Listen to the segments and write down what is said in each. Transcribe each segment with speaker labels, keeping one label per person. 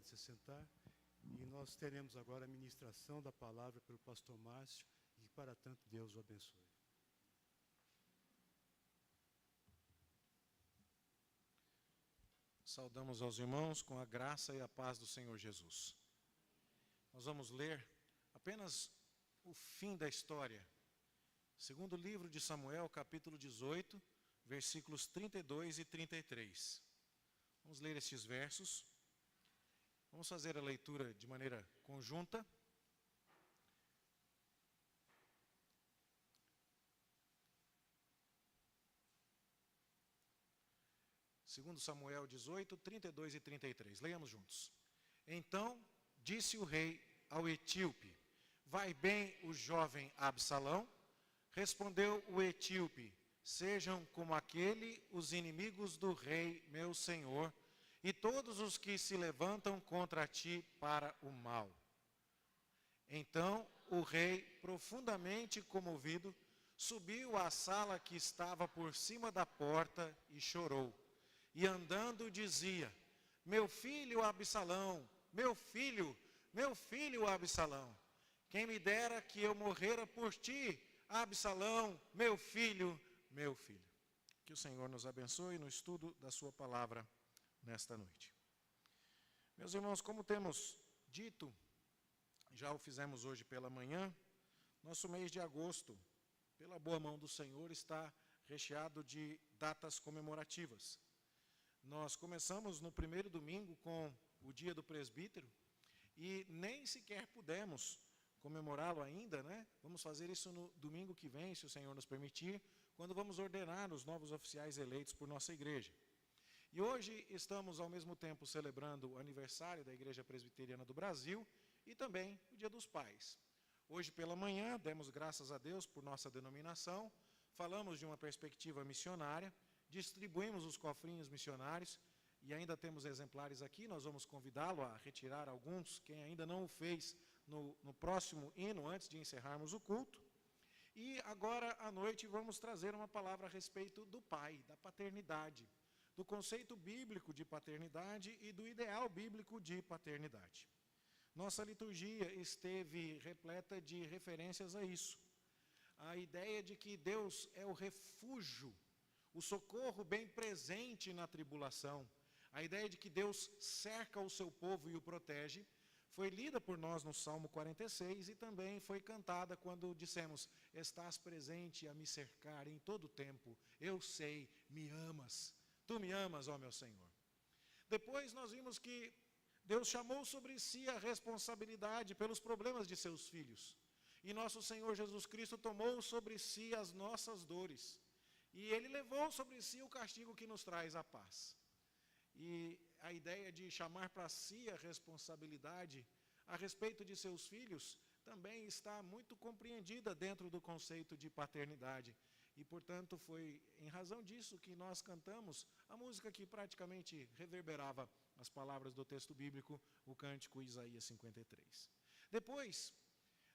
Speaker 1: pode se sentar. E nós teremos agora a ministração da palavra pelo pastor Márcio, e para tanto Deus o abençoe.
Speaker 2: Saudamos aos irmãos com a graça e a paz do Senhor Jesus. Nós vamos ler apenas o fim da história. Segundo livro de Samuel, capítulo 18, versículos 32 e 33. Vamos ler estes versos. Vamos fazer a leitura de maneira conjunta. Segundo Samuel 18, 32 e 33. Leiamos juntos. Então disse o rei ao etíope: vai bem o jovem Absalão? Respondeu o etíope: sejam como aquele os inimigos do rei, meu senhor, e todos os que se levantam contra ti para o mal. Então o rei, profundamente comovido, subiu à sala que estava por cima da porta e chorou. E andando dizia: meu filho Absalão, meu filho Absalão, quem me dera que eu morrera por ti, Absalão, meu filho, meu filho. Que o Senhor nos abençoe no estudo da sua palavra nesta noite. Meus irmãos, como temos dito, já o fizemos hoje pela manhã, nosso mês de agosto, pela boa mão do Senhor, está recheado de datas comemorativas. Nós começamos no primeiro domingo com o dia do presbítero e nem sequer pudemos comemorá-lo ainda, né? Vamos fazer isso no domingo que vem, se o Senhor nos permitir, quando vamos ordenar os novos oficiais eleitos por nossa igreja. E hoje estamos ao mesmo tempo celebrando o aniversário da Igreja Presbiteriana do Brasil e também o Dia dos Pais. Hoje pela manhã, demos graças a Deus por nossa denominação, falamos de uma perspectiva missionária, distribuímos os cofrinhos missionários e ainda temos exemplares aqui, nós vamos convidá-lo a retirar alguns, quem ainda não o fez, no próximo hino, antes de encerrarmos o culto. E agora à noite vamos trazer uma palavra a respeito do pai, da paternidade, do conceito bíblico de paternidade e do ideal bíblico de paternidade. Nossa liturgia esteve repleta de referências a isso. A ideia de que Deus é o refúgio, o socorro bem presente na tribulação, a ideia de que Deus cerca o seu povo e o protege, foi lida por nós no Salmo 46 e também foi cantada quando dissemos: estás presente a me cercar em todo o tempo, eu sei, me amas, tu me amas, ó meu Senhor. Depois nós vimos que Deus chamou sobre si a responsabilidade pelos problemas de seus filhos, e nosso Senhor Jesus Cristo tomou sobre si as nossas dores, e Ele levou sobre si o castigo que nos traz a paz. E a ideia de chamar para si a responsabilidade a respeito de seus filhos também está muito compreendida dentro do conceito de paternidade. E, portanto, foi em razão disso que nós cantamos a música que praticamente reverberava as palavras do texto bíblico, o cântico Isaías 53. Depois,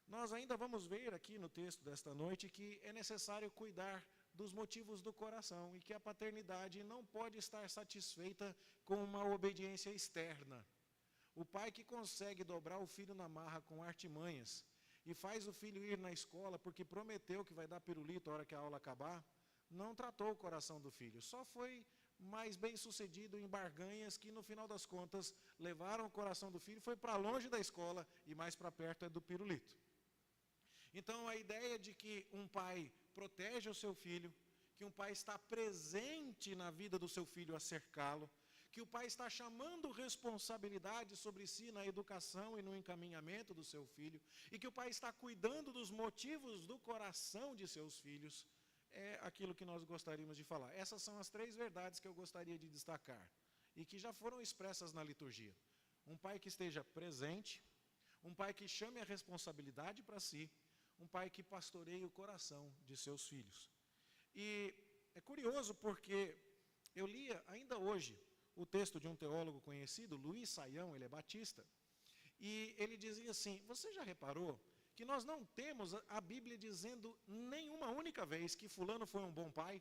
Speaker 2: nós ainda vamos ver aqui no texto desta noite que é necessário cuidar dos motivos do coração e que a paternidade não pode estar satisfeita com uma obediência externa. O pai que consegue dobrar o filho na marra com artimanhas e faz o filho ir na escola porque prometeu que vai dar pirulito a hora que a aula acabar, não tratou o coração do filho, só foi mais bem sucedido em barganhas que no final das contas levaram o coração do filho, foi para longe da escola e mais para perto é do pirulito. Então a ideia de que um pai protege o seu filho, que um pai está presente na vida do seu filho a cercá-lo, que o pai está chamando responsabilidade sobre si na educação e no encaminhamento do seu filho, e que o pai está cuidando dos motivos do coração de seus filhos, é aquilo que nós gostaríamos de falar. Essas são as 3 verdades que eu gostaria de destacar, e que já foram expressas na liturgia. Um pai que esteja presente, um pai que chame a responsabilidade para si, um pai que pastoreie o coração de seus filhos. E é curioso porque eu lia ainda hoje o texto de um teólogo conhecido, Luiz Saião, ele é batista, e ele dizia assim: você já reparou que nós não temos a Bíblia dizendo nenhuma única vez que fulano foi um bom pai?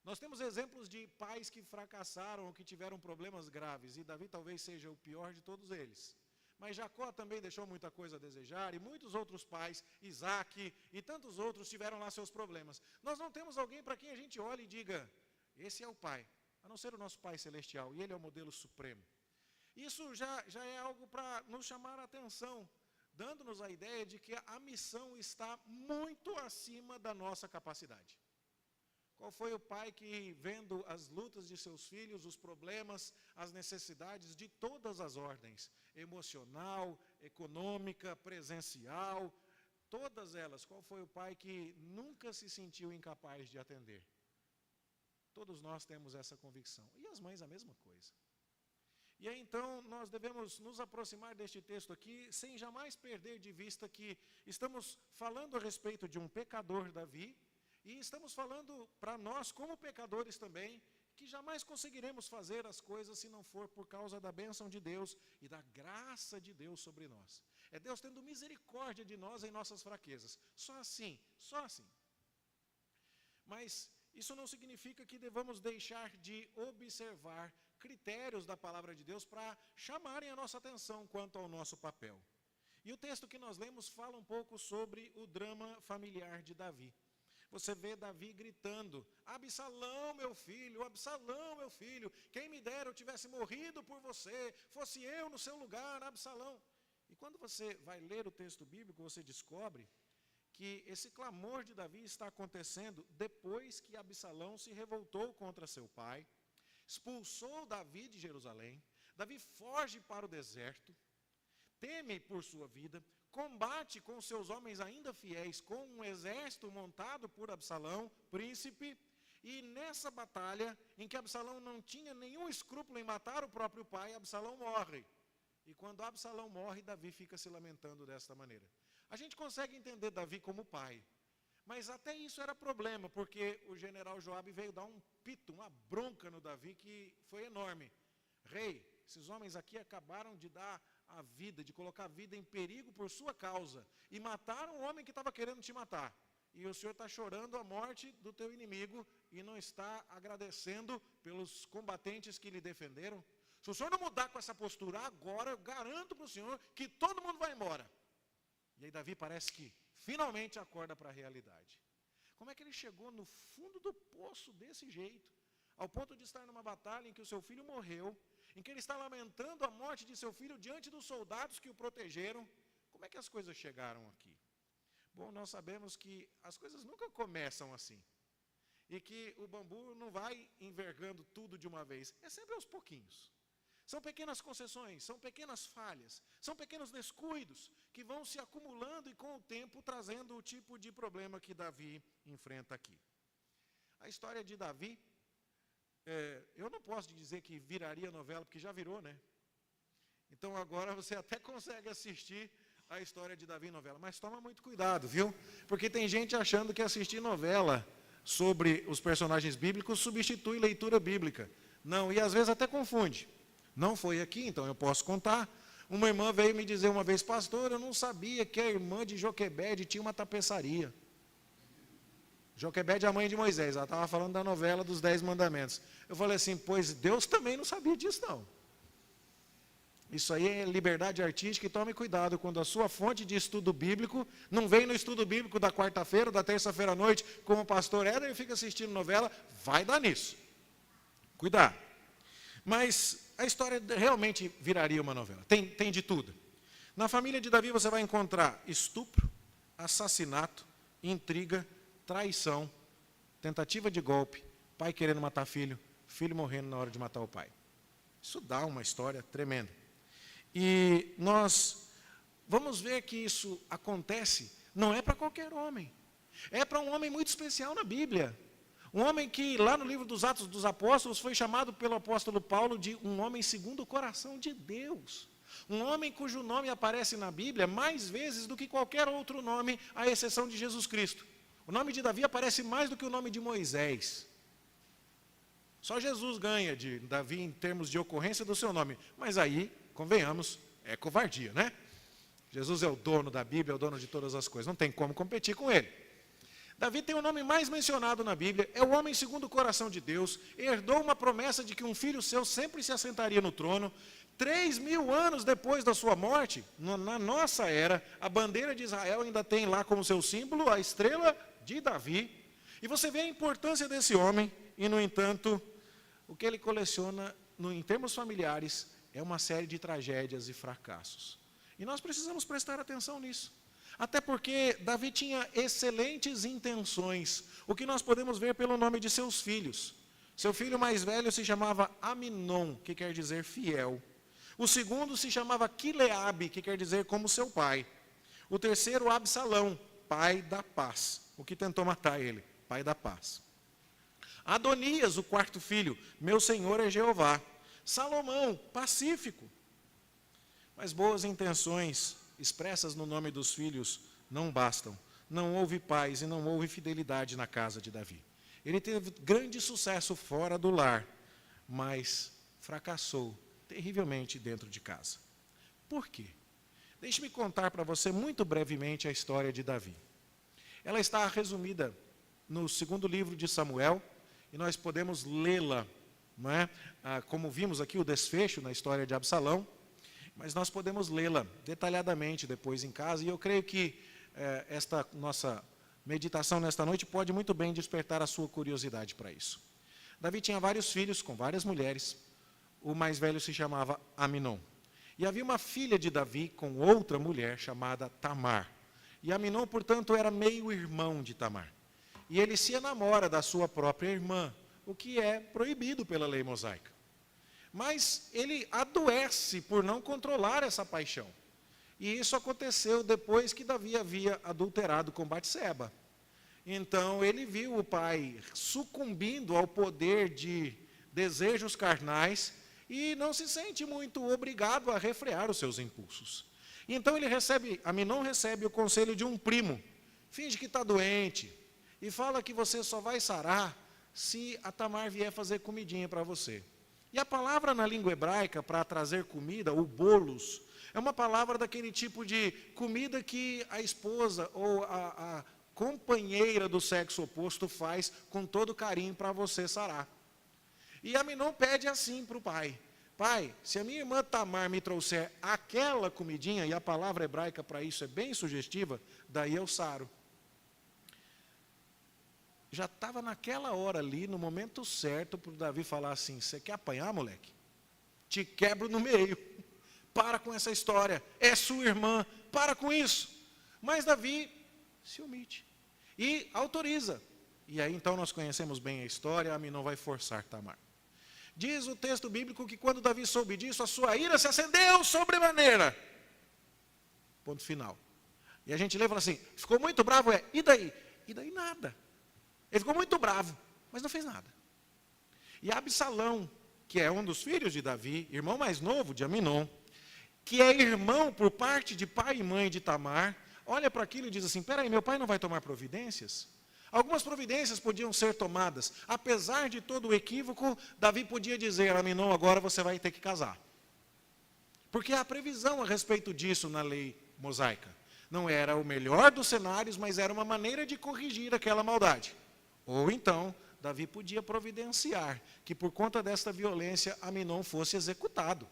Speaker 2: Nós temos exemplos de pais que fracassaram ou que tiveram problemas graves, e Davi talvez seja o pior de todos eles. Mas Jacó também deixou muita coisa a desejar, e muitos outros pais, Isaac e tantos outros, tiveram lá seus problemas. Nós não temos alguém para quem a gente olhe e diga, esse é o pai, a não ser o nosso Pai Celestial, e Ele é o modelo supremo. Isso já é algo para nos chamar a atenção, dando-nos a ideia de que a missão está muito acima da nossa capacidade. Qual foi o pai que, vendo as lutas de seus filhos, os problemas, as necessidades de todas as ordens, emocional, econômica, presencial, todas elas, qual foi o pai que nunca se sentiu incapaz de atender? Todos nós temos essa convicção. E as mães a mesma coisa. E aí então nós devemos nos aproximar deste texto aqui, sem jamais perder de vista que estamos falando a respeito de um pecador, Davi, e estamos falando para nós, como pecadores também, que jamais conseguiremos fazer as coisas se não for por causa da bênção de Deus e da graça de Deus sobre nós. É Deus tendo misericórdia de nós em nossas fraquezas. Só assim, só assim. Mas isso não significa que devamos deixar de observar critérios da palavra de Deus para chamarem a nossa atenção quanto ao nosso papel. E o texto que nós lemos fala um pouco sobre o drama familiar de Davi. Você vê Davi gritando, Absalão, meu filho, quem me dera eu tivesse morrido por você, fosse eu no seu lugar, Absalão. E quando você vai ler o texto bíblico, você descobre que esse clamor de Davi está acontecendo depois que Absalão se revoltou contra seu pai, expulsou Davi de Jerusalém, Davi foge para o deserto, teme por sua vida, combate com seus homens ainda fiéis, com um exército montado por Absalão, príncipe, e nessa batalha, em que Absalão não tinha nenhum escrúpulo em matar o próprio pai, Absalão morre. E quando Absalão morre, Davi fica se lamentando desta maneira. A gente consegue entender Davi como pai, mas até isso era problema, porque o general Joabe veio dar um pito, uma bronca no Davi que foi enorme. Rei, esses homens aqui acabaram de dar a vida, de colocar a vida em perigo por sua causa, e mataram o homem que estava querendo te matar, e o senhor está chorando a morte do teu inimigo, e não está agradecendo pelos combatentes que lhe defenderam. Se o senhor não mudar com essa postura agora, eu garanto para o senhor que todo mundo vai embora. E aí Davi parece que finalmente acorda para a realidade. Como é que ele chegou no fundo do poço desse jeito, ao ponto de estar numa batalha em que o seu filho morreu, em que ele está lamentando a morte de seu filho diante dos soldados que o protegeram? Como é que as coisas chegaram aqui? Bom, nós sabemos que as coisas nunca começam assim, e que o bambu não vai envergando tudo de uma vez, é sempre aos pouquinhos. São pequenas concessões, são pequenas falhas, são pequenos descuidos que vão se acumulando e com o tempo trazendo o tipo de problema que Davi enfrenta aqui. A história de Davi, eu não posso dizer que viraria novela, porque já virou, né? Então agora você até consegue assistir a história de Davi em novela, mas toma muito cuidado, viu? Porque tem gente achando que assistir novela sobre os personagens bíblicos substitui leitura bíblica. Não, e às vezes até confunde. Não foi aqui, então eu posso contar. Uma irmã veio me dizer uma vez, pastor, eu não sabia que a irmã de Joquebede tinha uma tapeçaria. Joquebede é a mãe de Moisés, ela estava falando da novela dos 10 mandamentos. Eu falei assim, pois Deus também não sabia disso não. Isso aí é liberdade artística, e tome cuidado quando a sua fonte de estudo bíblico não vem no estudo bíblico da quarta-feira, da terça-feira à noite, como o pastor Éder e fica assistindo novela, vai dar nisso. Cuidado. Mas a história realmente viraria uma novela, tem de tudo. Na família de Davi você vai encontrar estupro, assassinato, intriga, traição, tentativa de golpe, pai querendo matar filho, filho morrendo na hora de matar o pai. Isso dá uma história tremenda. E nós vamos ver que isso acontece, não é para qualquer homem, é para um homem muito especial na Bíblia. Um homem que lá no livro dos Atos dos Apóstolos foi chamado pelo apóstolo Paulo de um homem segundo o coração de Deus. Um homem cujo nome aparece na Bíblia mais vezes do que qualquer outro nome, à exceção de Jesus Cristo. O nome de Davi aparece mais do que o nome de Moisés. Só Jesus ganha de Davi em termos de ocorrência do seu nome. Mas aí, convenhamos, é covardia, né? Jesus é o dono da Bíblia, é o dono de todas as coisas. Não tem como competir com ele. Davi tem o nome mais mencionado na Bíblia, é o homem segundo o coração de Deus, herdou uma promessa de que um filho seu sempre se assentaria no trono. 3.000 anos depois da sua morte, na nossa era, a bandeira de Israel ainda tem lá como seu símbolo a estrela de Davi. E você vê a importância desse homem, e no entanto, o que ele coleciona em termos familiares é uma série de tragédias e fracassos. E nós precisamos prestar atenção nisso. Até porque Davi tinha excelentes intenções, o que nós podemos ver pelo nome de seus filhos. Seu filho mais velho se chamava Aminon, que quer dizer fiel. O segundo se chamava Quileabe, que quer dizer como seu pai. O terceiro, Absalão, pai da paz, o que tentou matar ele, pai da paz. Adonias, o quarto filho, meu senhor é Jeová. Salomão, pacífico. Mas boas intenções expressas no nome dos filhos não bastam. Não houve paz e não houve fidelidade na casa de Davi. Ele teve grande sucesso fora do lar, mas fracassou terrivelmente dentro de casa. Por quê? Deixe-me contar para você muito brevemente a história de Davi. Ela está resumida no segundo livro de Samuel, e nós podemos lê-la, não é? Como vimos aqui o desfecho na história de Absalão, mas nós podemos lê-la detalhadamente depois em casa, e eu creio que esta nossa meditação nesta noite pode muito bem despertar a sua curiosidade para isso. Davi tinha vários filhos com várias mulheres, o mais velho se chamava Aminon. E havia uma filha de Davi com outra mulher chamada Tamar. E Aminon, portanto, era meio-irmão de Tamar. E ele se enamora da sua própria irmã, o que é proibido pela lei mosaica. Mas ele adoece por não controlar essa paixão. E isso aconteceu depois que Davi havia adulterado com Batseba. Então ele viu o pai sucumbindo ao poder de desejos carnais e não se sente muito obrigado a refrear os seus impulsos. Então Aminon recebe o conselho de um primo, finge que está doente, e fala que você só vai sarar se a Tamar vier fazer comidinha para você. E a palavra na língua hebraica para trazer comida, o bolos, é uma palavra daquele tipo de comida que a esposa ou a companheira do sexo oposto faz com todo carinho para você sarar. E Aminon pede assim para o pai: pai, se a minha irmã Tamar me trouxer aquela comidinha, e a palavra hebraica para isso é bem sugestiva, daí eu saro. Já estava naquela hora ali, no momento certo, para o Davi falar assim: você quer apanhar, moleque? Te quebro no meio. Para com essa história. É sua irmã. Para com isso. Mas Davi se omite. E autoriza. E aí então nós conhecemos bem a história, Aminon vai forçar Tamar. Diz o texto bíblico que quando Davi soube disso, a sua ira se acendeu sobremaneira. Ponto final. E a gente lê e fala assim: ficou muito bravo, e daí? E daí nada. Ele ficou muito bravo, mas não fez nada. E Absalão, que é um dos filhos de Davi, irmão mais novo de Aminon, que é irmão por parte de pai e mãe de Tamar, olha para aquilo e diz assim: peraí, meu pai não vai tomar providências? Algumas providências podiam ser tomadas. Apesar de todo o equívoco, Davi podia dizer: Aminon, agora você vai ter que casar. Porque há previsão a respeito disso na lei mosaica. Não era o melhor dos cenários, mas era uma maneira de corrigir aquela maldade. Ou então, Davi podia providenciar que por conta desta violência, Aminon fosse executado.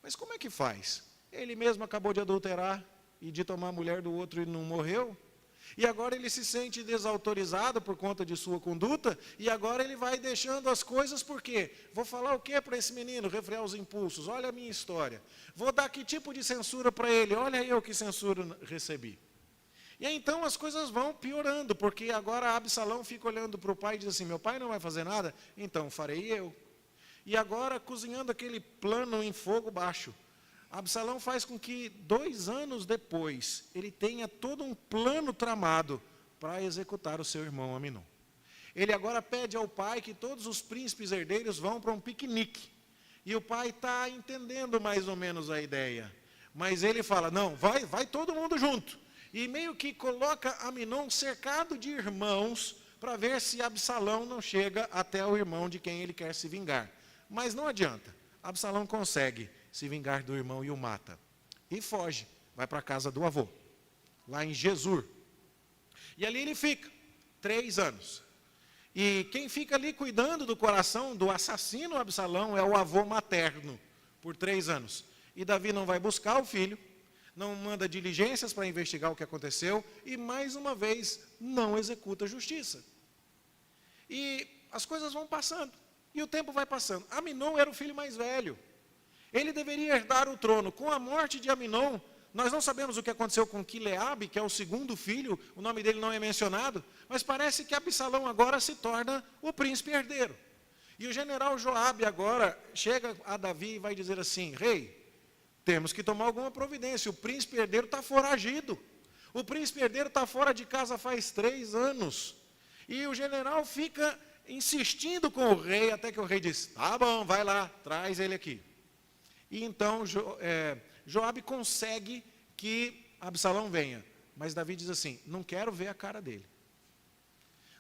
Speaker 2: Mas como é que faz? Ele mesmo acabou de adulterar e de tomar a mulher do outro e não morreu. E agora ele se sente desautorizado por conta de sua conduta, e agora ele vai deixando as coisas, por quê? Vou falar o que para esse menino? Refrear os impulsos, olha a minha história. Vou dar que tipo de censura para ele? Olha eu que censura recebi. E aí, então as coisas vão piorando, porque agora Absalão fica olhando para o pai e diz assim: meu pai não vai fazer nada? Então farei eu. E agora, cozinhando aquele plano em fogo baixo, Absalão faz com que 2 anos depois, ele tenha todo um plano tramado para executar o seu irmão Aminon. Ele agora pede ao pai que todos os príncipes herdeiros vão para um piquenique. E o pai está entendendo mais ou menos a ideia. Mas ele fala: não, vai todo mundo junto. E meio que coloca Aminon cercado de irmãos para ver se Absalão não chega até o irmão de quem ele quer se vingar. Mas não adianta. Absalão consegue se vingar do irmão e o mata. E foge, vai para a casa do avô, lá em Gesur. E ali ele fica. 3 anos. E quem fica ali cuidando do coração do assassino Absalão é o avô materno, por 3 anos. E Davi não vai buscar o filho, não manda diligências para investigar o que aconteceu, e mais uma vez não executa justiça. E as coisas vão passando, e o tempo vai passando. Aminon era o filho mais velho. Ele deveria herdar o trono. Com a morte de Aminon, nós não sabemos o que aconteceu com Quileabe, que é o segundo filho, o nome dele não é mencionado, mas parece que Absalão agora se torna o príncipe herdeiro. E o general Joabe agora chega a Davi e vai dizer assim: rei, temos que tomar alguma providência, o príncipe herdeiro está foragido. O príncipe herdeiro está fora de casa faz 3 anos. E o general fica insistindo com o rei, até que o rei diz: tá bom, vai lá, traz ele aqui. E então Joabe consegue que Absalão venha. Mas Davi diz assim: não quero ver a cara dele.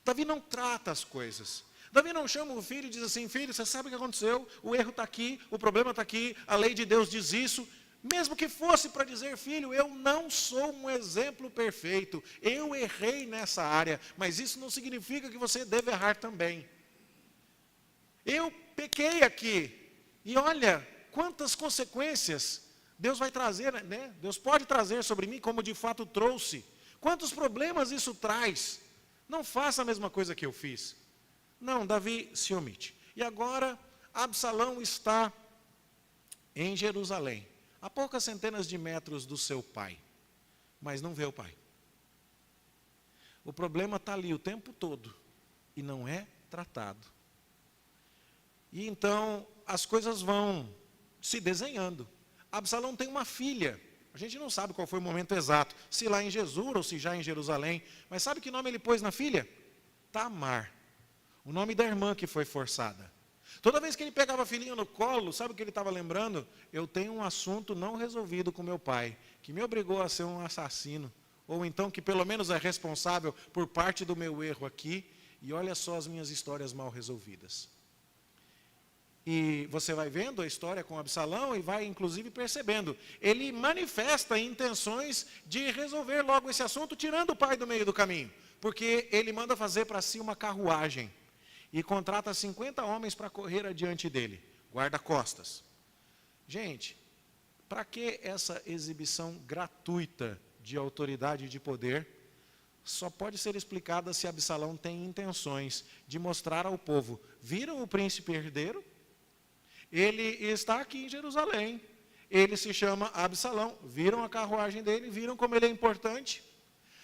Speaker 2: Davi não trata as coisas. Davi não chama o filho e diz assim: filho, você sabe o que aconteceu? O erro está aqui, o problema está aqui, a lei de Deus diz isso. Mesmo que fosse para dizer: filho, eu não sou um exemplo perfeito, eu errei nessa área, mas isso não significa que você deve errar também. Eu pequei aqui, e olha quantas consequências Deus vai trazer, né? Deus pode trazer sobre mim, como de fato trouxe. Quantos problemas isso traz? Não faça a mesma coisa que eu fiz. Não, Davi se omite. E agora, Absalão está em Jerusalém, a poucas centenas de metros do seu pai, mas não vê o pai. O problema está ali o tempo todo e não é tratado. E então as coisas vão se desenhando. Absalão tem uma filha. A gente não sabe qual foi o momento exato, se lá em Jesur ou se já em Jerusalém. Mas sabe que nome ele pôs na filha? Tamar. O nome da irmã que foi forçada. Toda vez que ele pegava a filhinha no colo, sabe o que ele estava lembrando? Eu tenho um assunto não resolvido com meu pai, que me obrigou a ser um assassino. Ou então que pelo menos é responsável por parte do meu erro aqui. E olha só as minhas histórias mal resolvidas. E você vai vendo a história com Absalão e vai inclusive percebendo. Ele manifesta intenções de resolver logo esse assunto, tirando o pai do meio do caminho. Porque ele manda fazer para si uma carruagem. E contrata 50 homens para correr adiante dele. Guarda-costas. Gente, para que essa exibição gratuita de autoridade e de poder? Só pode ser explicada se Absalão tem intenções de mostrar ao povo: viram o príncipe herdeiro? Ele está aqui em Jerusalém. Ele se chama Absalão. Viram a carruagem dele? Viram como ele é importante?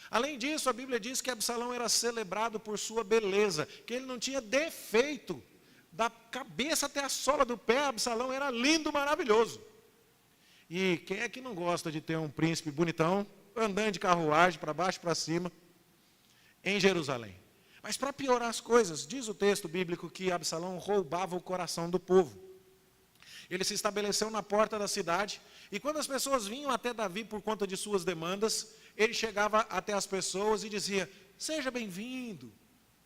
Speaker 2: Além disso, a Bíblia diz que Absalão era celebrado por sua beleza, que ele não tinha defeito. Da cabeça até a sola do pé, Absalão era lindo, maravilhoso. E quem é que não gosta de ter um príncipe bonitão, andando de carruagem para baixo e para cima, em Jerusalém? Mas para piorar as coisas, diz o texto bíblico que Absalão roubava o coração do povo. Ele se estabeleceu na porta da cidade, e quando as pessoas vinham até Davi por conta de suas demandas, ele chegava até as pessoas e dizia: seja bem-vindo,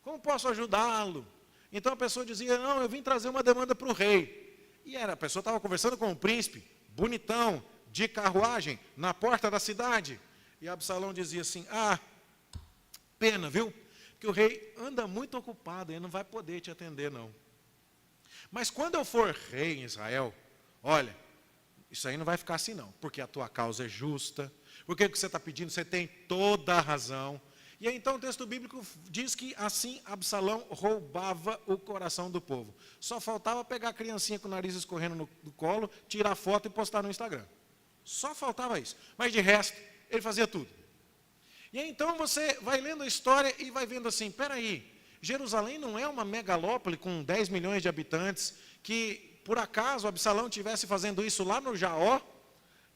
Speaker 2: como posso ajudá-lo? Então a pessoa dizia: não, eu vim trazer uma demanda para o rei. E a pessoa estava conversando com o príncipe, bonitão, de carruagem, na porta da cidade. E Absalão dizia assim: ah, pena, viu? Que o rei anda muito ocupado, ele não vai poder te atender, não. Mas quando eu for rei em Israel, olha, isso aí não vai ficar assim não, porque a tua causa é justa, porque o que você está pedindo, você tem toda a razão. E aí, então o texto bíblico diz que assim Absalão roubava o coração do povo. Só faltava pegar a criancinha com o nariz escorrendo no colo, tirar foto e postar no Instagram. Só faltava isso. Mas de resto, ele fazia tudo. E aí, então você vai lendo a história e vai vendo assim: peraí, Jerusalém não é uma megalópole com 10 milhões de habitantes, que por acaso Absalão estivesse fazendo isso lá no Jaó,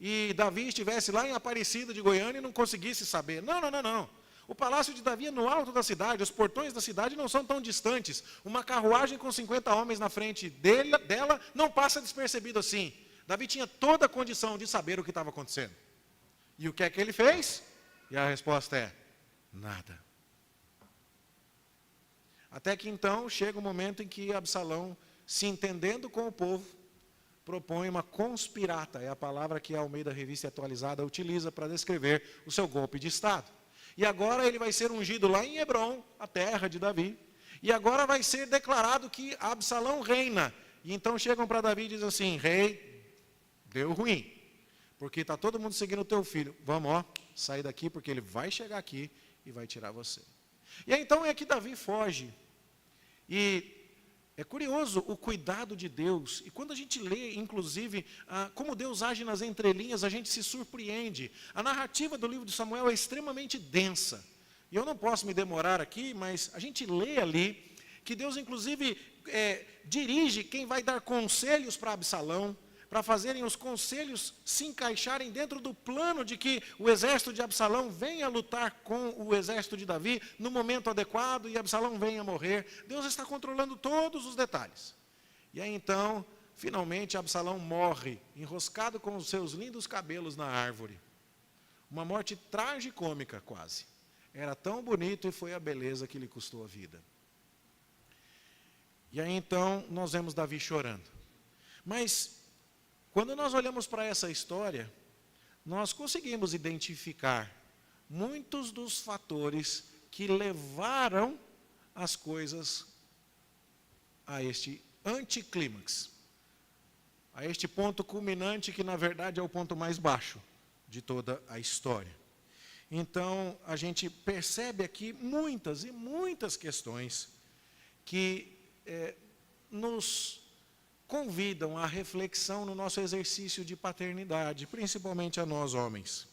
Speaker 2: e Davi estivesse lá em Aparecida de Goiânia e não conseguisse saber. Não, não, não, não. O palácio de Davi é no alto da cidade, os portões da cidade não são tão distantes. Uma carruagem com 50 homens na frente dela não passa despercebido assim. Davi tinha toda a condição de saber o que estava acontecendo. E o que é que ele fez? E a resposta é: nada. Até que então chega o momento em que Absalão, se entendendo com o povo, propõe uma conspirata, é a palavra que a Almeida Revista Atualizada utiliza para descrever o seu golpe de Estado. E agora ele vai ser ungido lá em Hebrom, a terra de Davi. E agora vai ser declarado que Absalão reina. E então chegam para Davi e dizem assim: rei, deu ruim, porque está todo mundo seguindo o teu filho. Vamos, sair daqui, porque ele vai chegar aqui e vai tirar você. E aí, então é que Davi foge. E é curioso o cuidado de Deus. E quando a gente lê, inclusive, como Deus age nas entrelinhas, a gente se surpreende. A narrativa do livro de Samuel é extremamente densa. E eu não posso me demorar aqui, mas a gente lê ali que Deus, inclusive, dirige quem vai dar conselhos para Absalão, para fazerem os conselhos se encaixarem dentro do plano de que o exército de Absalão venha lutar com o exército de Davi no momento adequado e Absalão venha morrer. Deus está controlando todos os detalhes. E aí então, finalmente, Absalão morre, enroscado com os seus lindos cabelos na árvore. Uma morte tragicômica quase. Era tão bonito e foi a beleza que lhe custou a vida. E aí então, nós vemos Davi chorando. Mas quando nós olhamos para essa história, nós conseguimos identificar muitos dos fatores que levaram as coisas a este anticlímax, a este ponto culminante que, na verdade, é o ponto mais baixo de toda a história. Então, a gente percebe aqui muitas e muitas questões que nos convidam à reflexão no nosso exercício de paternidade, principalmente a nós homens.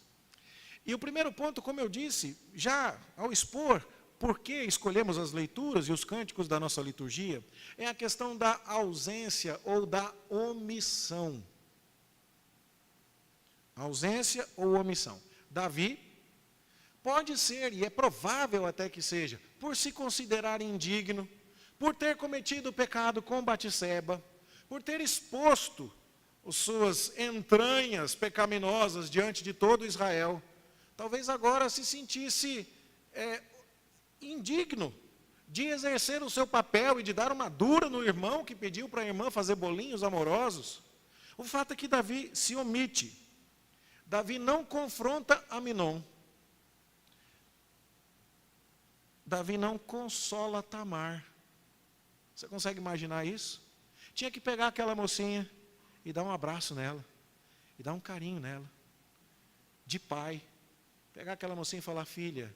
Speaker 2: E o primeiro ponto, como eu disse, já ao expor por que escolhemos as leituras e os cânticos da nossa liturgia, é a questão da ausência ou da omissão. Ausência ou omissão. Davi pode ser, e é provável até que seja, por se considerar indigno, por ter cometido o pecado com Batseba, por ter exposto as suas entranhas pecaminosas diante de todo Israel, talvez agora se sentisse indigno de exercer o seu papel e de dar uma dura no irmão que pediu para a irmã fazer bolinhos amorosos. O fato é que Davi se omite. Davi não confronta Aminon. Davi não consola Tamar. Você consegue imaginar isso? Tinha que pegar aquela mocinha e dar um abraço nela, e dar um carinho nela, de pai. Pegar aquela mocinha e falar: filha,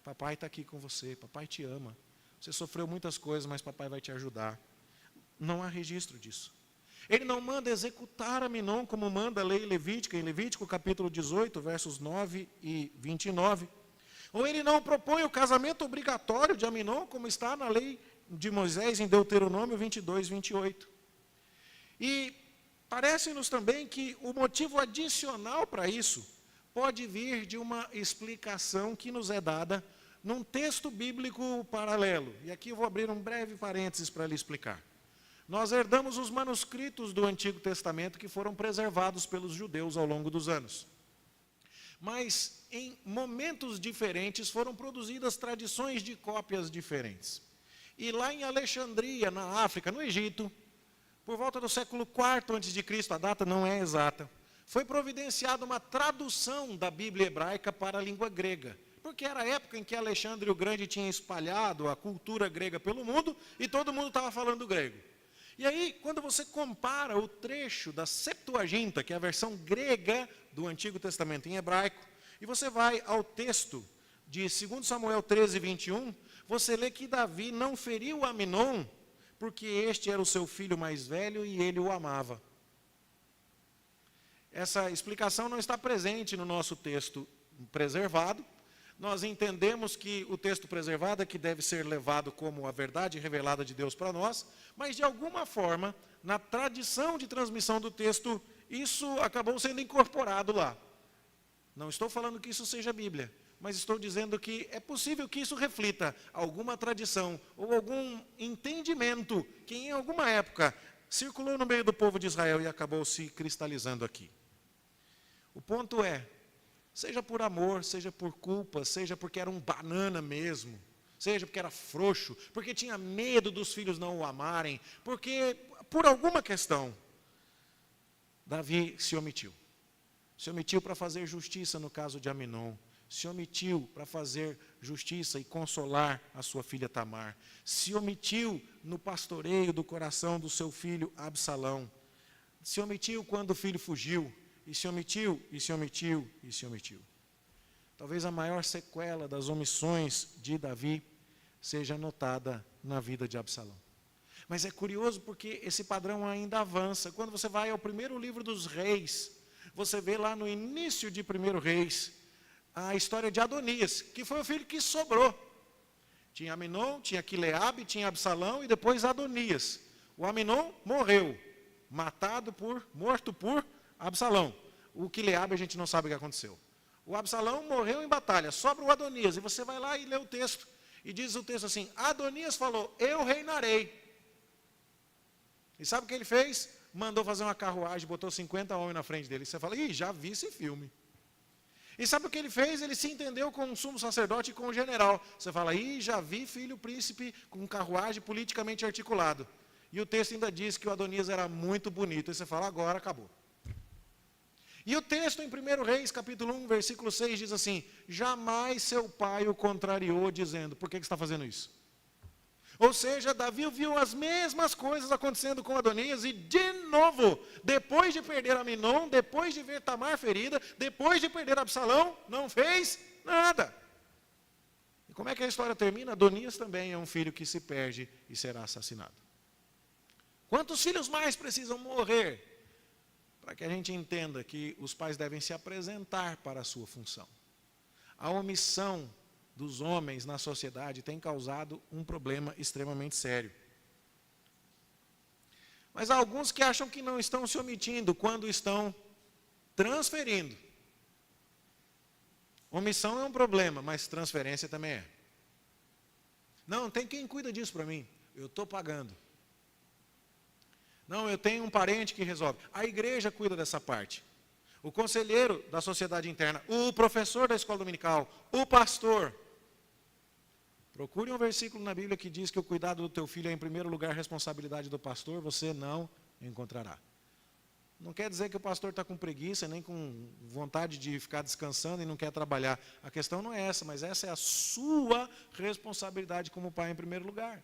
Speaker 2: papai está aqui com você, papai te ama. Você sofreu muitas coisas, mas papai vai te ajudar. Não há registro disso. Ele não manda executar Aminon como manda a lei levítica, em Levítico capítulo 18, versos 9 e 29. Ou ele não propõe o casamento obrigatório de Aminon, como está na lei de Moisés, em Deuteronômio 22, 28. E parece-nos também que o motivo adicional para isso pode vir de uma explicação que nos é dada num texto bíblico paralelo. E aqui eu vou abrir um breve parênteses para lhe explicar. Nós herdamos os manuscritos do Antigo Testamento que foram preservados pelos judeus ao longo dos anos. Mas em momentos diferentes foram produzidas tradições de cópias diferentes. E lá em Alexandria, na África, no Egito, por volta do século IV a.C., a data não é exata, foi providenciada uma tradução da Bíblia hebraica para a língua grega, porque era a época em que Alexandre o Grande tinha espalhado a cultura grega pelo mundo e todo mundo estava falando grego. E aí, quando você compara o trecho da Septuaginta, que é a versão grega do Antigo Testamento em hebraico, e você vai ao texto de 2 Samuel 13, 21, você lê que Davi não feriu Aminon, porque este era o seu filho mais velho e ele o amava. Essa explicação não está presente no nosso texto preservado. Nós entendemos que o texto preservado é que deve ser levado como a verdade revelada de Deus para nós, mas de alguma forma, na tradição de transmissão do texto, isso acabou sendo incorporado lá. Não estou falando que isso seja Bíblia, mas estou dizendo que é possível que isso reflita alguma tradição ou algum entendimento que em alguma época circulou no meio do povo de Israel e acabou se cristalizando aqui. O ponto é, seja por amor, seja por culpa, seja porque era um banana mesmo, seja porque era frouxo, porque tinha medo dos filhos não o amarem, porque por alguma questão, Davi se omitiu. Se omitiu para fazer justiça no caso de Aminon, se omitiu para fazer justiça e consolar a sua filha Tamar, se omitiu no pastoreio do coração do seu filho Absalão, se omitiu quando o filho fugiu, e se omitiu, e se omitiu, e se omitiu. Talvez a maior sequela das omissões de Davi seja notada na vida de Absalão. Mas é curioso porque esse padrão ainda avança. Quando você vai ao primeiro livro dos reis, você vê lá no início de 1 Reis, a história de Adonias, que foi o filho que sobrou. Tinha Aminon, tinha Quileabe, tinha Absalão e depois Adonias. O Aminon morreu, morto por Absalão. O Quileabe a gente não sabe o que aconteceu. O Absalão morreu em batalha, sobra o Adonias. E você vai lá e lê o texto. E diz o texto assim, Adonias falou, eu reinarei. E sabe o que ele fez? Mandou fazer uma carruagem, botou 50 homens na frente dele. E você fala, ih, já vi esse filme. E sabe o que ele fez? Ele se entendeu com o sumo sacerdote e com o general. Você fala, ih, já vi filho príncipe com carruagem politicamente articulado. E o texto ainda diz que o Adonias era muito bonito. E você fala, agora acabou. E o texto em 1 Reis, capítulo 1, versículo 6, diz assim, jamais seu pai o contrariou, dizendo, por que você está fazendo isso? Ou seja, Davi viu as mesmas coisas acontecendo com Adonias e, de novo, depois de perder Aminon, depois de ver Tamar ferida, depois de perder Absalão, não fez nada. E como é que a história termina? Adonias também é um filho que se perde e será assassinado. Quantos filhos mais precisam morrer para que a gente entenda que os pais devem se apresentar para a sua função? A omissão dos homens na sociedade tem causado um problema extremamente sério. Mas há alguns que acham que não estão se omitindo quando estão transferindo. Omissão é um problema, mas transferência também é. Não, tem quem cuida disso para mim. Eu estou pagando. Não, eu tenho um parente que resolve. A igreja cuida dessa parte. O conselheiro da sociedade interna, o professor da escola dominical, o pastor. Procure um versículo na Bíblia que diz que o cuidado do teu filho é em primeiro lugar responsabilidade do pastor, você não encontrará. Não quer dizer que o pastor está com preguiça, nem com vontade de ficar descansando e não quer trabalhar. A questão não é essa, mas essa é a sua responsabilidade como pai em primeiro lugar.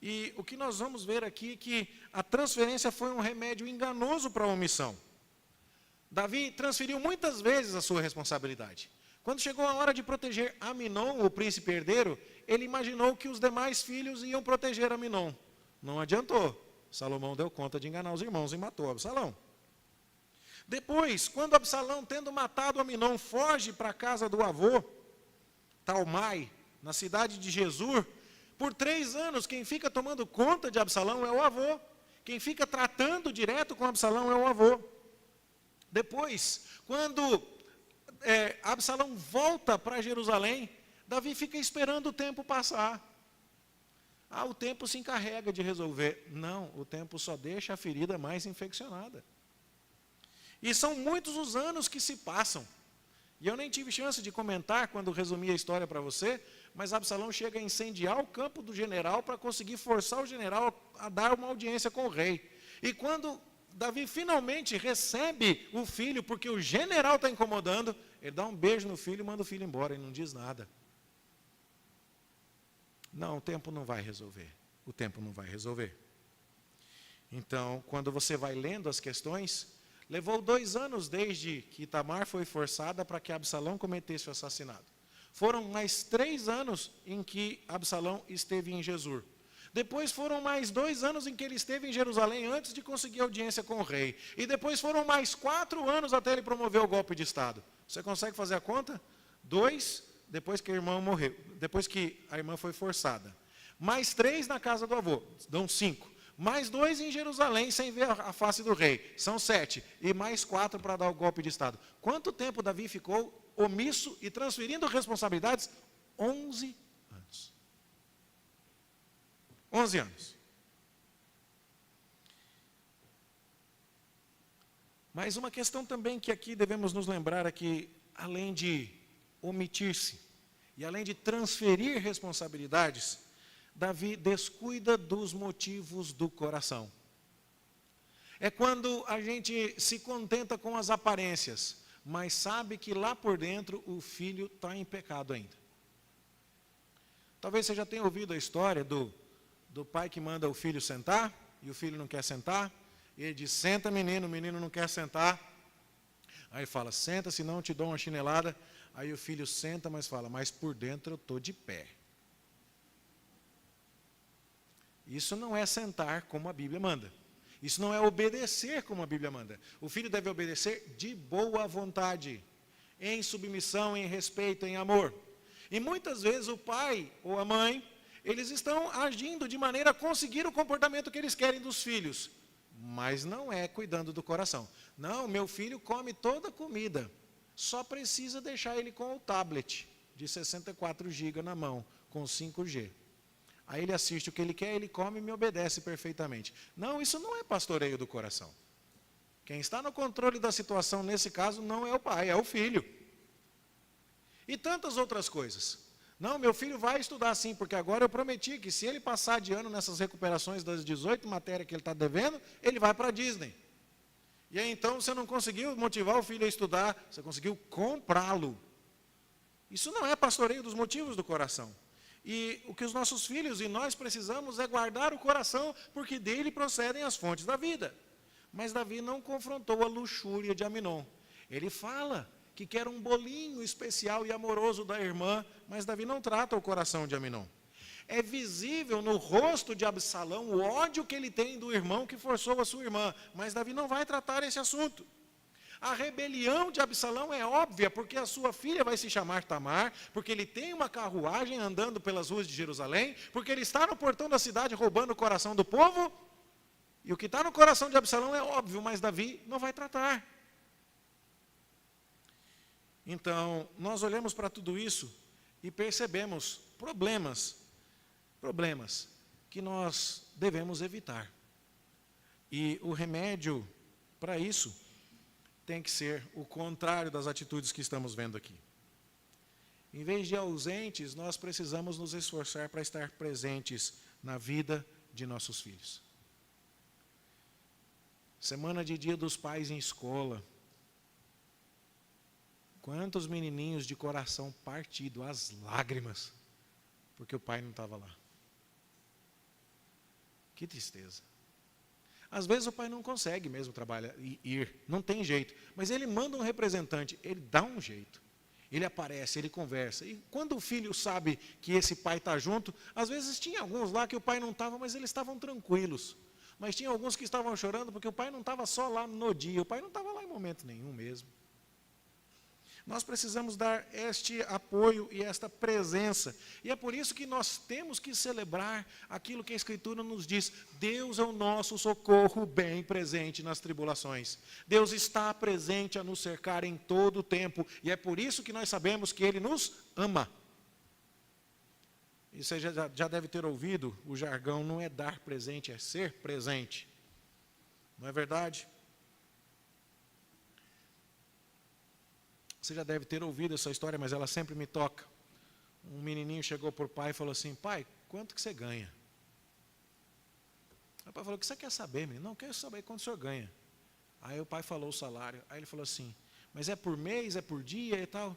Speaker 2: E o que nós vamos ver aqui é que a transferência foi um remédio enganoso para a omissão. Davi transferiu muitas vezes a sua responsabilidade. Quando chegou a hora de proteger Aminon, o príncipe herdeiro, ele imaginou que os demais filhos iam proteger Aminon. Não adiantou. Salomão deu conta de enganar os irmãos e matou Absalão. Depois, quando Absalão, tendo matado Aminon, foge para a casa do avô, Talmai, na cidade de Gesur, por 3 anos, quem fica tomando conta de Absalão é o avô. Quem fica tratando direto com Absalão é o avô. Depois, quando Absalão volta para Jerusalém, Davi fica esperando o tempo passar. O tempo se encarrega de resolver. Não, o tempo só deixa a ferida mais infeccionada. E são muitos os anos que se passam. E eu nem tive chance de comentar quando resumi a história para você, mas Absalão chega a incendiar o campo do general para conseguir forçar o general a dar uma audiência com o rei. E quando Davi finalmente recebe o filho, porque o general está incomodando, ele dá um beijo no filho e manda o filho embora, ele não diz nada. Não, o tempo não vai resolver. O tempo não vai resolver. Então, quando você vai lendo as questões, levou 2 anos desde que Tamar foi forçada para que Absalão cometesse o assassinato. Foram mais 3 anos em que Absalão esteve em Gesur. Depois foram mais 2 anos em que ele esteve em Jerusalém antes de conseguir audiência com o rei. E depois foram mais 4 anos até ele promover o golpe de Estado. Você consegue fazer a conta? 2 depois que a irmã morreu, depois que a irmã foi forçada. Mais 3 na casa do avô, dão 5. Mais 2 em Jerusalém, sem ver a face do rei, são 7. E mais 4 para dar o golpe de Estado. Quanto tempo Davi ficou omisso e transferindo responsabilidades? 11 anos. 11 anos. Mas uma questão também que aqui devemos nos lembrar é que, além de omitir-se e além de transferir responsabilidades, Davi descuida dos motivos do coração. É quando a gente se contenta com as aparências, mas sabe que lá por dentro o filho está em pecado ainda. Talvez você já tenha ouvido a história do pai que manda o filho sentar, e o filho não quer sentar, e ele diz, senta menino, o menino não quer sentar. Aí fala, senta, senão eu te dou uma chinelada. Aí o filho senta, mas fala, mas por dentro eu estou de pé. Isso não é sentar como a Bíblia manda. Isso não é obedecer como a Bíblia manda. O filho deve obedecer de boa vontade, em submissão, em respeito, em amor. E muitas vezes o pai ou a mãe, eles estão agindo de maneira a conseguir o comportamento que eles querem dos filhos, mas não é cuidando do coração. Não, meu filho come toda a comida, só precisa deixar ele com o tablet de 64 GB na mão, com 5G. Aí ele assiste o que ele quer, ele come e me obedece perfeitamente. Não, isso não é pastoreio do coração. Quem está no controle da situação nesse caso não é o pai, é o filho. E tantas outras coisas. Não, meu filho vai estudar sim, porque agora eu prometi que se ele passar de ano nessas recuperações das 18 matérias que ele está devendo, ele vai para a Disney. E aí então você não conseguiu motivar o filho a estudar, você conseguiu comprá-lo. Isso não é pastoreio dos motivos do coração. E o que os nossos filhos e nós precisamos é guardar o coração, porque dele procedem as fontes da vida. Mas Davi não confrontou a luxúria de Aminon. Ele fala que quer um bolinho especial e amoroso da irmã, mas Davi não trata o coração de Aminon. É visível no rosto de Absalão o ódio que ele tem do irmão que forçou a sua irmã, mas Davi não vai tratar esse assunto. A rebelião de Absalão é óbvia, porque a sua filha vai se chamar Tamar, porque ele tem uma carruagem andando pelas ruas de Jerusalém, porque ele está no portão da cidade roubando o coração do povo, e o que está no coração de Absalão é óbvio, mas Davi não vai tratar. Então, nós olhamos para tudo isso e percebemos problemas que nós devemos evitar. E o remédio para isso tem que ser o contrário das atitudes que estamos vendo aqui. Em vez de ausentes, nós precisamos nos esforçar para estar presentes na vida de nossos filhos. Semana de Dia dos Pais em escola. Quantos menininhos de coração partido, às lágrimas, porque o pai não estava lá. Que tristeza. Às vezes o pai não consegue mesmo trabalhar e ir, não tem jeito. Mas ele manda um representante, ele dá um jeito. Ele aparece, ele conversa. E quando o filho sabe que esse pai está junto, às vezes tinha alguns lá que o pai não estava, mas eles estavam tranquilos. Mas tinha alguns que estavam chorando porque o pai não estava só lá no dia, o pai não estava lá em momento nenhum mesmo. Nós precisamos dar este apoio e esta presença. E é por isso que nós temos que celebrar aquilo que a Escritura nos diz. Deus é o nosso socorro bem presente nas tribulações. Deus está presente a nos cercar em todo o tempo. E é por isso que nós sabemos que Ele nos ama. E você já deve ter ouvido, o jargão não é dar presente, é ser presente. Não é verdade? Você já deve ter ouvido essa história, mas ela sempre me toca. Um menininho chegou para o pai e falou assim, pai, quanto que você ganha? O pai falou, o que você quer saber, menino? Não, quero saber quanto o senhor ganha. Aí o pai falou o salário. Aí ele falou assim, mas é por mês, é por dia e tal?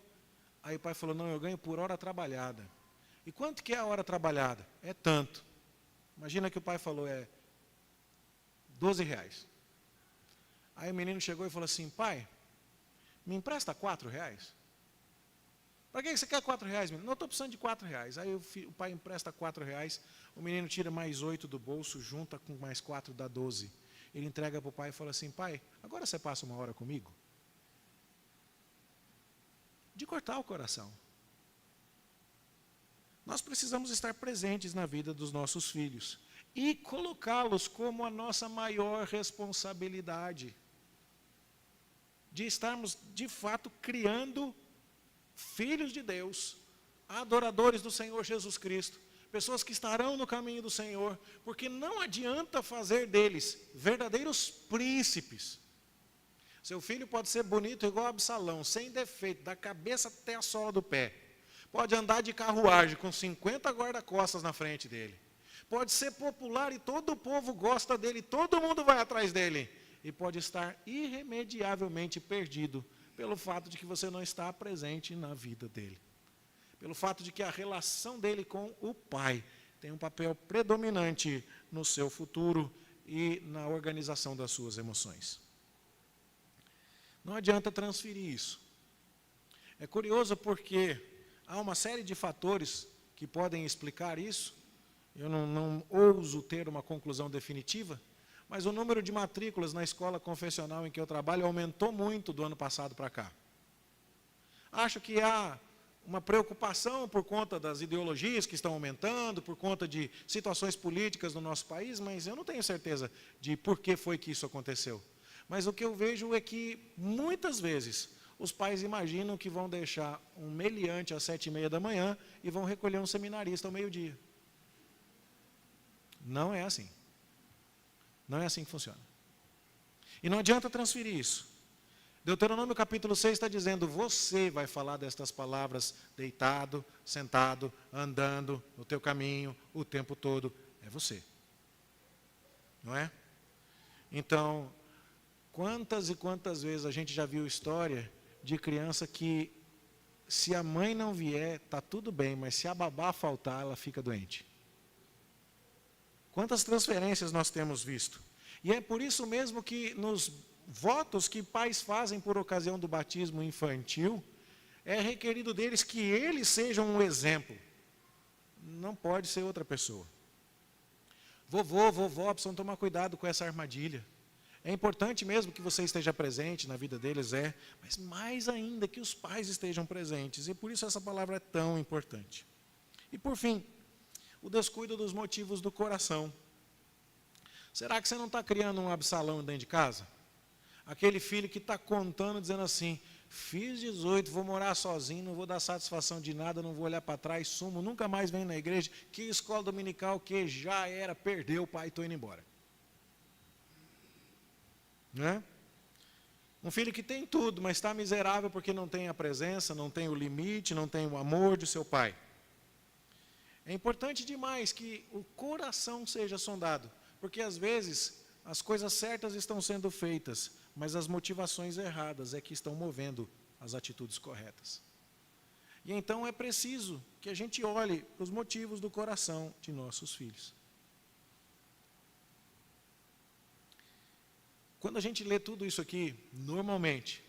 Speaker 2: Aí o pai falou, não, eu ganho por hora trabalhada. E quanto que é a hora trabalhada? É tanto. Imagina que o pai falou, é R$12. Aí o menino chegou e falou assim, pai, me empresta R$4? Para que você quer R$4, menino? Não, estou precisando de R$4. Aí o pai empresta R$4, o menino tira mais 8 do bolso, junta com mais 4, dá 12. Ele entrega para o pai e fala assim, pai, agora você passa uma hora comigo? De cortar o coração. Nós precisamos estar presentes na vida dos nossos filhos e colocá-los como a nossa maior responsabilidade. De estarmos, de fato, criando filhos de Deus, adoradores do Senhor Jesus Cristo, pessoas que estarão no caminho do Senhor, porque não adianta fazer deles verdadeiros príncipes. Seu filho pode ser bonito igual Absalão, sem defeito, da cabeça até a sola do pé. Pode andar de carruagem com 50 guarda-costas na frente dele. Pode ser popular e todo o povo gosta dele, todo mundo vai atrás dele. E pode estar irremediavelmente perdido pelo fato de que você não está presente na vida dele. Pelo fato de que a relação dele com o pai tem um papel predominante no seu futuro e na organização das suas emoções. Não adianta transferir isso. É curioso porque há uma série de fatores que podem explicar isso. Eu não ouso ter uma conclusão definitiva, mas o número de matrículas na escola confessional em que eu trabalho aumentou muito do ano passado para cá. Acho que há uma preocupação por conta das ideologias que estão aumentando, por conta de situações políticas no nosso país, mas eu não tenho certeza de por que foi que isso aconteceu. Mas o que eu vejo é que, muitas vezes, os pais imaginam que vão deixar um meliante às 7h30 da manhã e vão recolher um seminarista ao meio-dia. Não é assim. Não é assim que funciona. E não adianta transferir isso. Deuteronômio capítulo 6 está dizendo, você vai falar destas palavras deitado, sentado, andando no teu caminho, o tempo todo. É você. Não é? Então, quantas e quantas vezes a gente já viu história de criança que, se a mãe não vier, está tudo bem, mas se a babá faltar, ela fica doente. Quantas transferências nós temos visto? E é por isso mesmo que nos votos que pais fazem por ocasião do batismo infantil, é requerido deles que eles sejam um exemplo. Não pode ser outra pessoa. Vovô, vovó, precisam tomar cuidado com essa armadilha. É importante mesmo que você esteja presente na vida deles, mas mais ainda que os pais estejam presentes. E por isso essa palavra é tão importante. E por fim, o descuido dos motivos do coração. Será que você não está criando um Absalão dentro de casa? Aquele filho que está contando, dizendo assim, fiz 18, vou morar sozinho, não vou dar satisfação de nada, não vou olhar para trás, sumo, nunca mais venho na igreja, que escola dominical que já era, perdeu o pai, estou indo embora. Né? Um filho que tem tudo, mas está miserável porque não tem a presença, não tem o limite, não tem o amor de seu pai. É importante demais que o coração seja sondado, porque às vezes as coisas certas estão sendo feitas, mas as motivações erradas é que estão movendo as atitudes corretas. E então é preciso que a gente olhe para os motivos do coração de nossos filhos. Quando a gente lê tudo isso aqui, normalmente,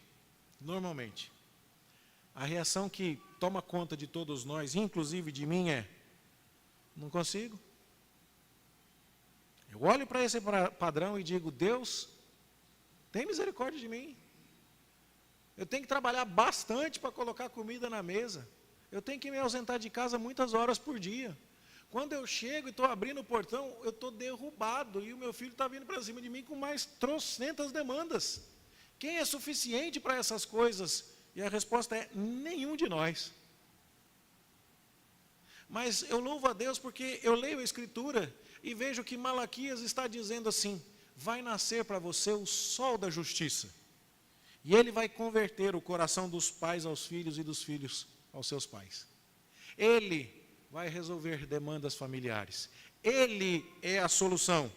Speaker 2: a reação que toma conta de todos nós, inclusive de mim, é: não consigo. Eu olho para esse padrão e digo, Deus, tem misericórdia de mim. Eu tenho que trabalhar bastante para colocar comida na mesa. Eu tenho que me ausentar de casa muitas horas por dia. Quando eu chego e estou abrindo o portão, eu estou derrubado e o meu filho está vindo para cima de mim com mais trocentas demandas. Quem é suficiente para essas coisas? E a resposta é, nenhum de nós. Mas eu louvo a Deus porque eu leio a Escritura e vejo que Malaquias está dizendo assim, vai nascer para você o sol da justiça. E ele vai converter o coração dos pais aos filhos e dos filhos aos seus pais. Ele vai resolver demandas familiares. Ele é a solução.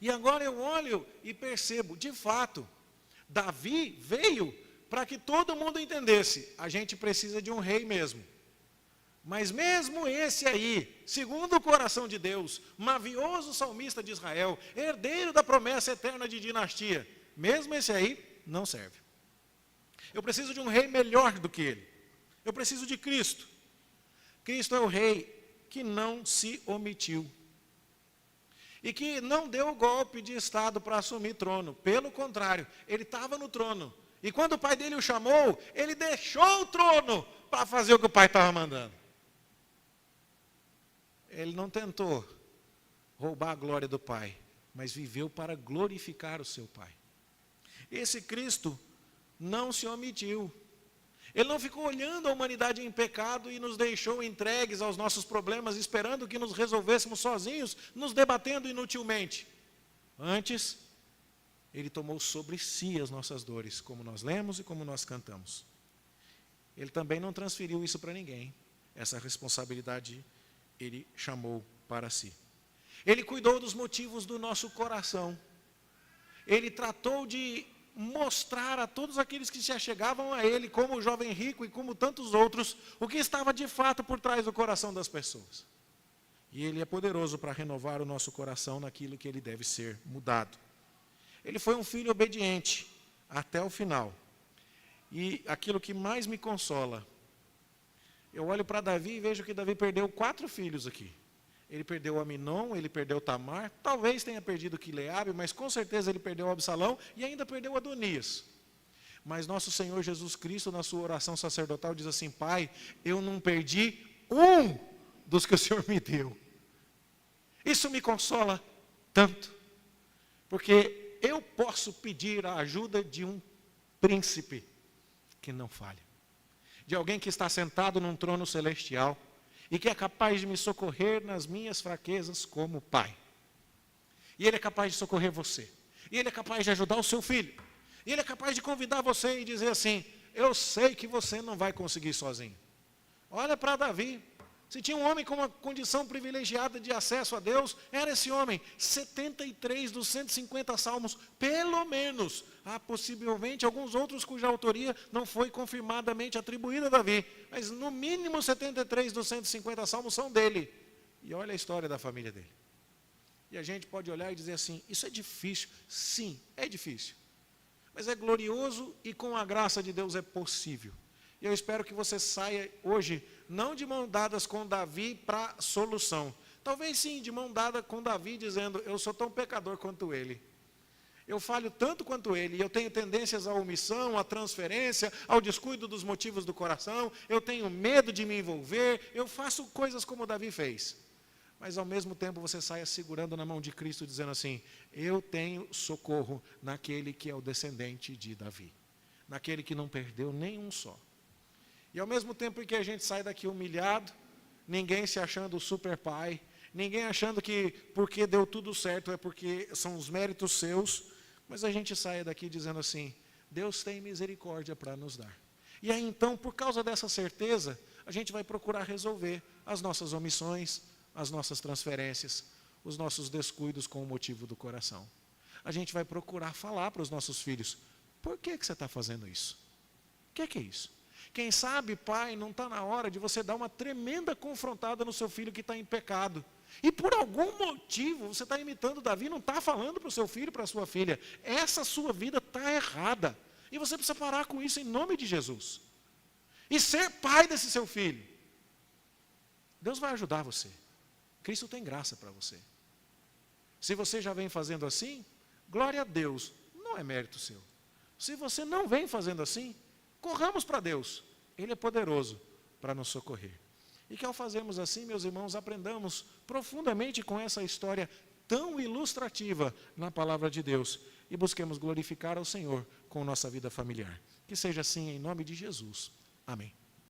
Speaker 2: E agora eu olho e percebo, de fato, Davi veio para que todo mundo entendesse, a gente precisa de um rei mesmo. Mas mesmo esse aí, segundo o coração de Deus, mavioso salmista de Israel, herdeiro da promessa eterna de dinastia, mesmo esse aí não serve. Eu preciso de um rei melhor do que ele. Eu preciso de Cristo. Cristo é o rei que não se omitiu. E que não deu o golpe de estado para assumir trono. Pelo contrário, ele estava no trono. E quando o pai dele o chamou, ele deixou o trono para fazer o que o pai estava mandando. Ele não tentou roubar a glória do pai, mas viveu para glorificar o seu pai. Esse Cristo não se omitiu. Ele não ficou olhando a humanidade em pecado e nos deixou entregues aos nossos problemas, esperando que nos resolvêssemos sozinhos, nos debatendo inutilmente. Antes, ele tomou sobre si as nossas dores, como nós lemos e como nós cantamos. Ele também não transferiu isso para ninguém. Essa responsabilidade ele chamou para si. Ele cuidou dos motivos do nosso coração. Ele tratou de mostrar a todos aqueles que se achegavam a ele, como o jovem rico e como tantos outros, o que estava de fato por trás do coração das pessoas. E ele é poderoso para renovar o nosso coração naquilo que ele deve ser mudado. Ele foi um filho obediente até o final. E aquilo que mais me consola, eu olho para Davi e vejo que Davi perdeu 4 filhos aqui. Ele perdeu Aminon, ele perdeu Tamar, talvez tenha perdido Quileabe, mas com certeza ele perdeu Absalão e ainda perdeu Adonias. Mas nosso Senhor Jesus Cristo, na sua oração sacerdotal, diz assim: Pai, eu não perdi um dos que o Senhor me deu. Isso me consola tanto, porque eu posso pedir a ajuda de um príncipe que não falha, de alguém que está sentado num trono celestial, e que é capaz de me socorrer nas minhas fraquezas como pai. E ele é capaz de socorrer você. E ele é capaz de ajudar o seu filho. E ele é capaz de convidar você e dizer assim: eu sei que você não vai conseguir sozinho. Olha para Davi. Se tinha um homem com uma condição privilegiada de acesso a Deus, era esse homem. 73 dos 150 salmos, pelo menos. Há possivelmente alguns outros cuja autoria não foi confirmadamente atribuída a Davi. Mas no mínimo 73 dos 150 salmos são dele. E olha a história da família dele. E a gente pode olhar e dizer assim: isso é difícil. Sim, é difícil. Mas é glorioso e com a graça de Deus é possível. E eu espero que você saia hoje, não de mão dadas com Davi para solução. Talvez sim, de mão dada com Davi, dizendo: eu sou tão pecador quanto ele. Eu falho tanto quanto ele, e eu tenho tendências à omissão, à transferência, ao descuido dos motivos do coração, eu tenho medo de me envolver, eu faço coisas como Davi fez. Mas ao mesmo tempo você saia segurando na mão de Cristo, dizendo assim: eu tenho socorro naquele que é o descendente de Davi, naquele que não perdeu nenhum só. E ao mesmo tempo que a gente sai daqui humilhado, ninguém se achando super pai, ninguém achando que porque deu tudo certo é porque são os méritos seus, mas a gente sai daqui dizendo assim: Deus tem misericórdia para nos dar. E aí então, por causa dessa certeza, a gente vai procurar resolver as nossas omissões, as nossas transferências, os nossos descuidos com o motivo do coração. A gente vai procurar falar para os nossos filhos: por que você está fazendo isso? O que é isso? Quem sabe, pai, não está na hora de você dar uma tremenda confrontada no seu filho que está em pecado. E por algum motivo, você está imitando Davi, não está falando para o seu filho, para a sua filha: essa sua vida está errada. E você precisa parar com isso em nome de Jesus. E ser pai desse seu filho. Deus vai ajudar você. Cristo tem graça para você. Se você já vem fazendo assim, glória a Deus, não é mérito seu. Se você não vem fazendo assim, corramos para Deus. Ele é poderoso para nos socorrer. E que ao fazermos assim, meus irmãos, aprendamos profundamente com essa história tão ilustrativa na palavra de Deus e busquemos glorificar ao Senhor com nossa vida familiar. Que seja assim em nome de Jesus. Amém.